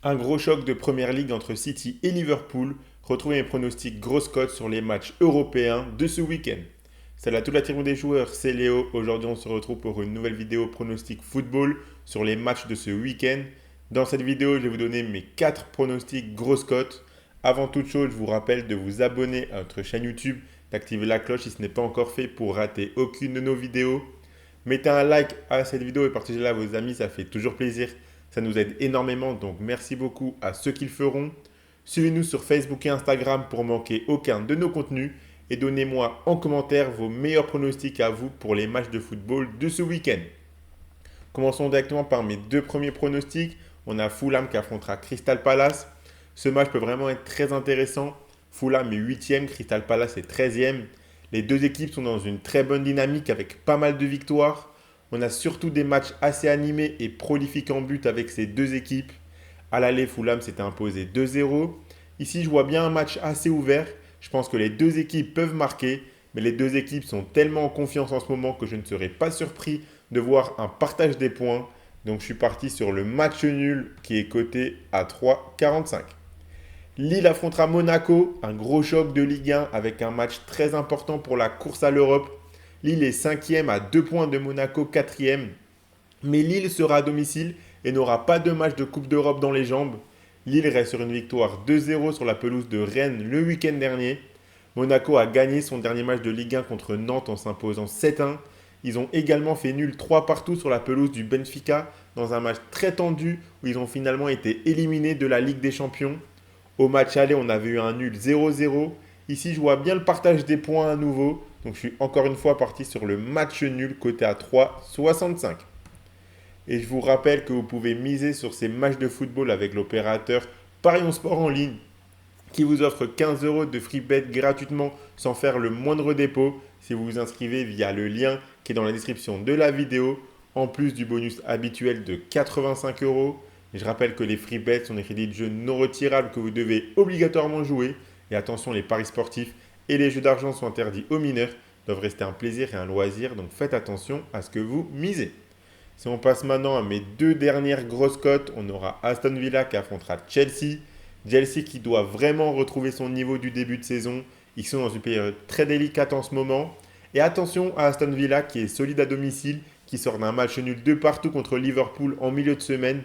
Un gros choc de Première Ligue entre City et Liverpool. Retrouvez mes pronostics grosses cotes sur les matchs européens de ce week-end. Salut à toute la tribune des joueurs, c'est Léo. Aujourd'hui, on se retrouve pour une nouvelle vidéo pronostic football sur les matchs de ce week-end. Dans cette vidéo, je vais vous donner mes 4 pronostics grosses cotes. Avant toute chose, je vous rappelle de vous abonner à notre chaîne YouTube, d'activer la cloche si ce n'est pas encore fait pour rater aucune de nos vidéos. Mettez un like à cette vidéo et partagez-la à vos amis, ça fait toujours plaisir. Ça nous aide énormément, donc merci beaucoup à ceux qui le feront. Suivez-nous sur Facebook et Instagram pour manquer aucun de nos contenus. Et donnez-moi en commentaire vos meilleurs pronostics à vous pour les matchs de football de ce week-end. Commençons directement par mes deux premiers pronostics. On a Fulham qui affrontera Crystal Palace. Ce match peut vraiment être très intéressant. Fulham est 8e, Crystal Palace est 13e. Les deux équipes sont dans une très bonne dynamique avec pas mal de victoires. On a surtout des matchs assez animés et prolifiques en but avec ces deux équipes. À l'aller, Fulham s'était imposé 2-0. Ici, je vois bien un match assez ouvert. Je pense que les deux équipes peuvent marquer, mais les deux équipes sont tellement en confiance en ce moment que je ne serais pas surpris de voir un partage des points. Donc je suis parti sur le match nul qui est coté à 3,45. Lille affrontera Monaco, un gros choc de Ligue 1 avec un match très important pour la course à l'Europe. Lille est 5e à 2 points de Monaco 4e. Mais Lille sera à domicile et n'aura pas de match de Coupe d'Europe dans les jambes. Lille reste sur une victoire 2-0 sur la pelouse de Rennes le week-end dernier. Monaco a gagné son dernier match de Ligue 1 contre Nantes en s'imposant 7-1. Ils ont également fait nul 3 partout sur la pelouse du Benfica dans un match très tendu où ils ont finalement été éliminés de la Ligue des Champions. Au match aller, on avait eu un nul 0-0. Ici, je vois bien le partage des points à nouveau. Donc, je suis encore une fois parti sur le match nul coté à 3,65. Et je vous rappelle que vous pouvez miser sur ces matchs de football avec l'opérateur Parion Sport en ligne qui vous offre 15 euros de free bet gratuitement sans faire le moindre dépôt si vous vous inscrivez via le lien qui est dans la description de la vidéo, en plus du bonus habituel de 85 euros. Et je rappelle que les free bets sont des crédits de jeu non retirables que vous devez obligatoirement jouer. Et attention, les paris sportifs et les jeux d'argent sont interdits aux mineurs, doivent rester un plaisir et un loisir, donc faites attention à ce que vous misez. Si on passe maintenant à mes deux dernières grosses cotes, on aura Aston Villa qui affrontera Chelsea. Chelsea qui doit vraiment retrouver son niveau du début de saison. Ils sont dans une période très délicate en ce moment. Et attention à Aston Villa qui est solide à domicile, qui sort d'un match nul de partout contre Liverpool en milieu de semaine.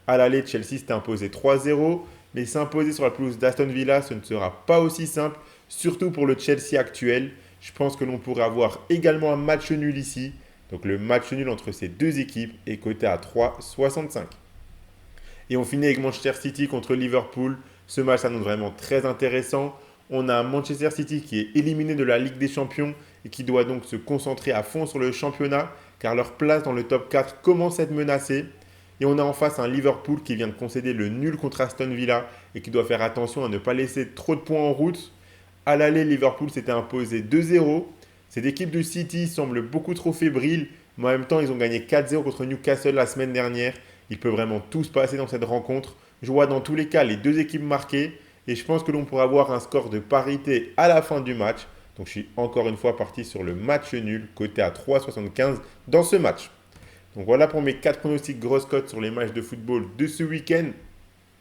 À l'aller, Chelsea s'est imposé 3-0, mais s'imposer sur la pelouse d'Aston Villa, ce ne sera pas aussi simple, surtout pour le Chelsea actuel. Je pense que l'on pourrait avoir également un match nul ici. Donc le match nul entre ces deux équipes est coté à 3,65. Et on finit avec Manchester City contre Liverpool. Ce match s'annonce vraiment très intéressant. On a un Manchester City qui est éliminé de la Ligue des Champions et qui doit donc se concentrer à fond sur le championnat car leur place dans le top 4 commence à être menacée. Et on a en face un Liverpool qui vient de concéder le nul contre Aston Villa et qui doit faire attention à ne pas laisser trop de points en route. À l'aller, Liverpool s'était imposé 2-0. Cette équipe de City semble beaucoup trop fébrile, mais en même temps, ils ont gagné 4-0 contre Newcastle la semaine dernière. Il peut vraiment tout se passer dans cette rencontre. Je vois dans tous les cas les deux équipes marquées et je pense que l'on pourra avoir un score de parité à la fin du match. Donc je suis encore une fois parti sur le match nul, coté à 3,75 dans ce match. Donc voilà pour mes 4 pronostics grosses cotes sur les matchs de football de ce week-end.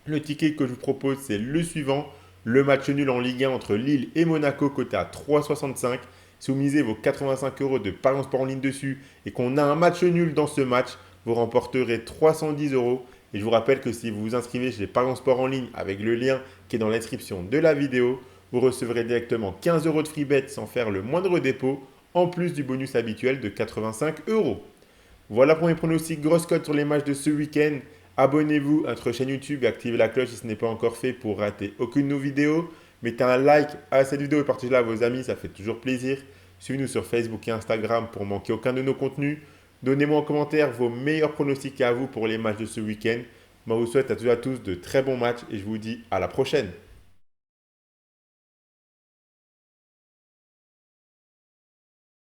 Le ticket que je vous propose, c'est le suivant. Le match nul en Ligue 1 entre Lille et Monaco, coté à 3,65. Si vous misez vos 85 euros de Parions Sport en ligne dessus et qu'on a un match nul dans ce match, vous remporterez 310 euros. Et je vous rappelle que si vous vous inscrivez chez Parions Sport en ligne avec le lien qui est dans l'inscription de la vidéo, vous recevrez directement 15 euros de free bet sans faire le moindre dépôt, en plus du bonus habituel de 85 euros. Voilà pour mes pronostics grosses cotes sur les matchs de ce week-end. Abonnez-vous à notre chaîne YouTube et activez la cloche si ce n'est pas encore fait pour rater aucune de nos vidéos. Mettez un like à cette vidéo et partagez-la à vos amis, ça fait toujours plaisir. Suivez-nous sur Facebook et Instagram pour manquer aucun de nos contenus. Donnez-moi en commentaire vos meilleurs pronostics à vous pour les matchs de ce week-end. Moi, je vous souhaite à tous de très bons matchs et je vous dis à la prochaine.